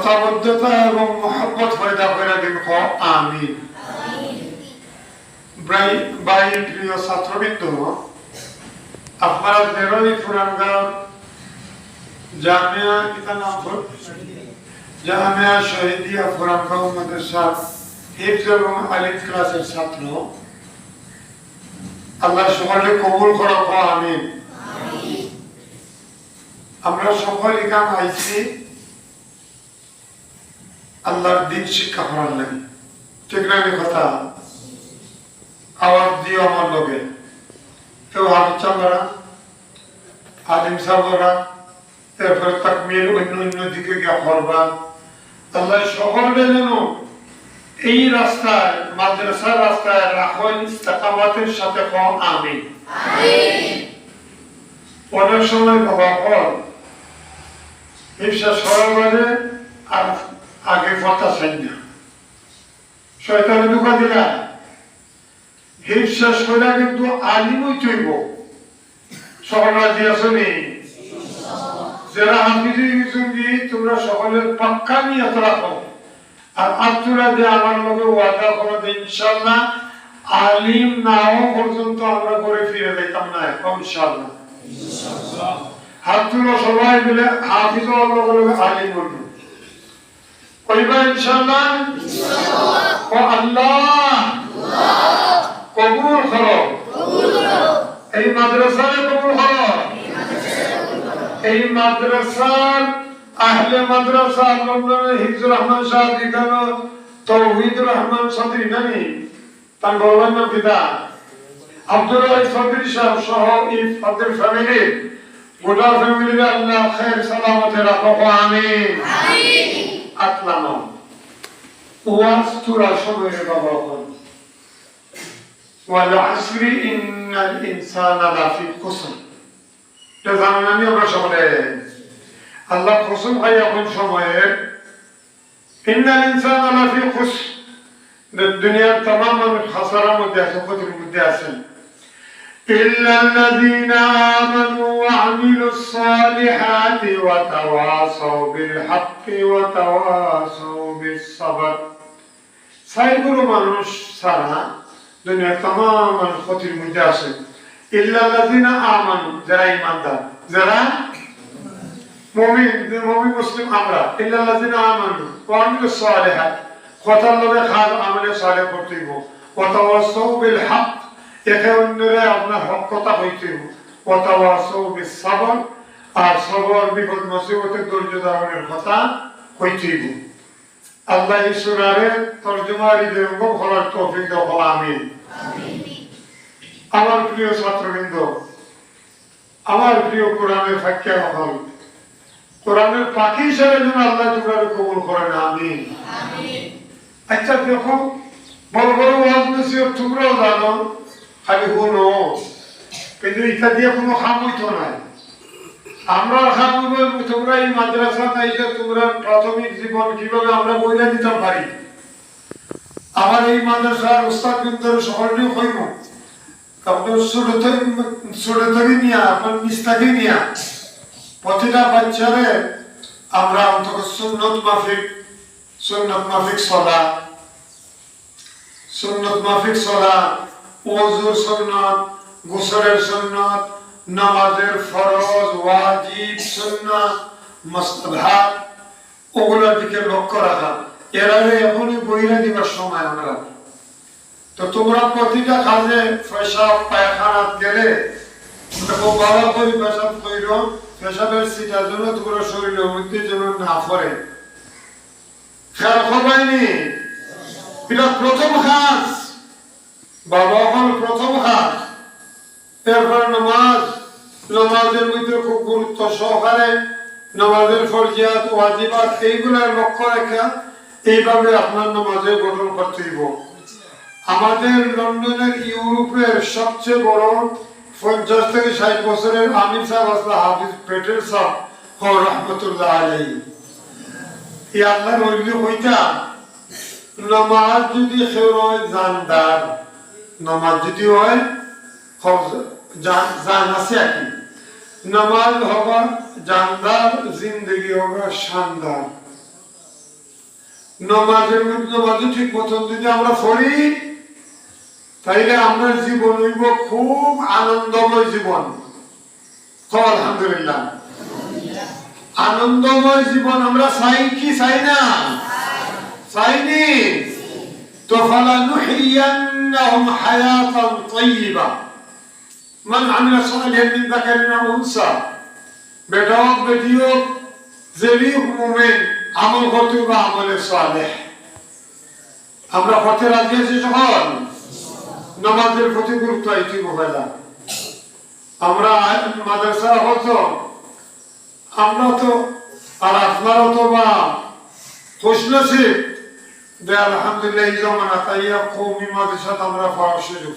একতাবদ্ধতা এবং মহব্বত পয়দা করে দিন। আমিন। ভাই প্রিয় ছাত্রবৃন্দ, আপনারা বেরোই পুরানগাঁও জামিয়া কিতা নাম জামিয়া শহীদিয়া পুরানগাঁও মাদ্রাসার হিফজ এবং আলিম ক্লাসের ছাত্র। আল্লাহ সকলে কবুল করো। আমিন। আমরা সকল এখানে আইছি আল্লাহর দিন শিক্ষা করার লাগে। ঠিক না কথা? আওয়াজ দিও আমার লোকে, কেউ হাফিজ সাহেবরা, আলিম সাহেবরা, এরপরে তাকমিল অন্য দিকে গিয়া করবা। আল্লাহ সকলে যেন এই রাস্তায়, মাদ্রাসার রাস্তায় রাখেন ইস্তেকামাতের সাথে। আমিন। অনেক সময় বাবা কর হিফসা সরবারে আর আগে কথা চাই না, শয়তানে ধোঁকা দিলা। হিফসা সরা কিন্তু আলিমই তৈব। সকল রাজি আছো নি? যারা হাফিজি গেছি তোমরা সকলের পাক্কা নিয়ত রাখো। আর আপনারা যে আমার লগে ওয়াদা করে দেন ইনশাআল্লাহ আলিম না হওয়া পর্যন্ত আমরা করে ফিরে যাইতাম না। ইনশাআল্লাহ হাত তুলো সবাই মিলে, হাফিজ হওয়ার লগে আলিম হইব। কইবা ইনশাআল্লাহ? ও আল্লাহ কবুল করো, এই মাদ্রাসায় কবুল করো। এই মাদ্রাসার আহলে মাদ্রাসা লন্ডনের হিফজুর রহমান সাহেব এখানে তৌহিদুর রহমান চৌধুরী নানি তার বাবার নাম পিতা আব্দুল রাই চৌধুরী সাহেব সহ এই ফাদের ফ্যামিলি, গোটা ফ্যামিলির আল্লাহ খায়ের সালামতে রাখো। আমিন। আতলাম ওয়াজ তুরা সময় বাবা বল ওয়াল আসরি ইন্নাল ইনসানা লাফি খুসর। এটা জানেন আমি আমরা সকলে আল্লাহ কসম খাই এখন সময়ের ইন্নাল ইনসানা লাফি খুসর। দুনিয়ার तमाम মানুষ খাসারার মধ্যে আছে, ক্ষতির মধ্যে আছেন। ইল্লাল্লাযীনা আমানু ওয়া আমিলুস সালিহাতি ওয়া তাওয়াসাউ বিল হাক্কি ওয়া তাওয়াসাউ বিস সাবর। সাইগুলো মানুষ ছাড়া দুনিয়ার तमाम মানুষ ক্ষতির মধ্যে আছে। ইল্লাল্লাযীনা আমানু, যারা ঈমানদার, যারা মুমিন, মুমিন মুসলিম আমরা। ইল্লাল্লাযীনা আমানু ওয়া আমিলুস সালিহাত, কথার লগে খাল আমলে সালেহ করতে হইব। ওয়া তাওয়াসাউ বিল হক, একে অন্যরে আপনার হক কথা হইতে হইব। ওয়া তাওয়াসাউ বিস সাবর, আর সবর বিপদ মুসিবতের ধৈর্য ধারণের কথা হইতে হইব। আল্লাহ এই সূরারে তরজমার ইদরঙ্গ করার তৌফিক দাও। আমিন। আমার প্রিয় ছাত্রবৃন্দ, আমার প্রিয় কোরআনের ফাঁকিয়া হল, কোরআনের পাখি হিসাবে যেন আল্লাহ তোমরা কবুল করেন। আমিন। আচ্ছা দেখো, বড় বড় ওয়াজ নসিহত তোমরাও জানো, খালি শুনো, কিন্তু এটা দিয়ে কোনো কাম হইতো নাই। আমরা কাম হইব তোমরা এই মাদ্রাসা চাইছে তোমরা প্রাথমিক জীবন কিভাবে আমরা বইলা দিতে পারি। আমার এই মাদ্রাসার উস্তাদ বিন্দুর সকলেও কইব আপনার ছোট থেকে নিয়ে আপনার নিজ থেকে নিয়ে প্রতিটা বাচ্চারে আমরা অন্তত সুন্নত মাফিক চলা, সুন্নত মাফিক চলা, ওযুর সুন্নত, গোসলের সুন্নত, নামাজের ফরজ, ওয়াজিব, সুন্নাত, মুস্তাহাব, ওগুলোর দিকে লক্ষ্য রাখা। এর আগে এখনই বইরা দিবার সময় আমরা। তো তোমরা প্রতিটা কাজে পেশাব পায়খানাত গেলে বাবা করে পেশাব কইর, পেশাবের সিটার জন্য তোমরা শরীরের মধ্যে যেন না পড়ে। খেয়াল করবাইনি, এটা প্রথম কাজ। বাবা হল প্রথম কাজ। এরপর নামাজের মধ্যে খুব গুরুত্ব সহকারে নামাজের ফরজিয়াত ওয়াজিবাত এইগুলার লক্ষ্য রেখা এইভাবে আপনার নামাজে গঠন করতে হইব। আমাদের লন্ডনের ইউরোপের সবচেয়ে বড় 50 থেকে 60 বছরের আমির সাহেব আসলা হাফিজ পেটেল সাহেব রহমতুল্লাহ আলাইহি, এই আল্লাহর ওলি কইতা নামাজ যদি হয় জানদার, নামাজ যদি হয় জান আছে আর কি, নামাজ হবা জানদার, জিন্দগি হবা শানদার। নমাজে ঠিক মতন যদি আমরা পড়ি তাইলে আমরা জীবন হইব খুব আনন্দময় জীবন। আলহামদুলিল্লাহ, আনন্দময় জীবন আমরা চাই কি চাই না? চাইনি তো ফালানুহিয়ান্নাহুম হায়াতান তাইয়্যিবা মান আমিলা সালিহান মিন যাকারিন আও উনসা, বেটা হোক বেটি হোক যেই মুমিন আমল করতে বা আমলে সালেহ। আমরা পথে রাজি আছি যখন নামাজের প্রতি গুরুত্ব আইতি মোবাইলা। আমরা মাদ্রাসা হতো আমরা তো আর আপনারা তো বা খুশনসিব যে আলহামদুলিল্লাহ এই জমানা তাইয়া কওমি মাদ্রাসা আমরা পড়ার সুযোগ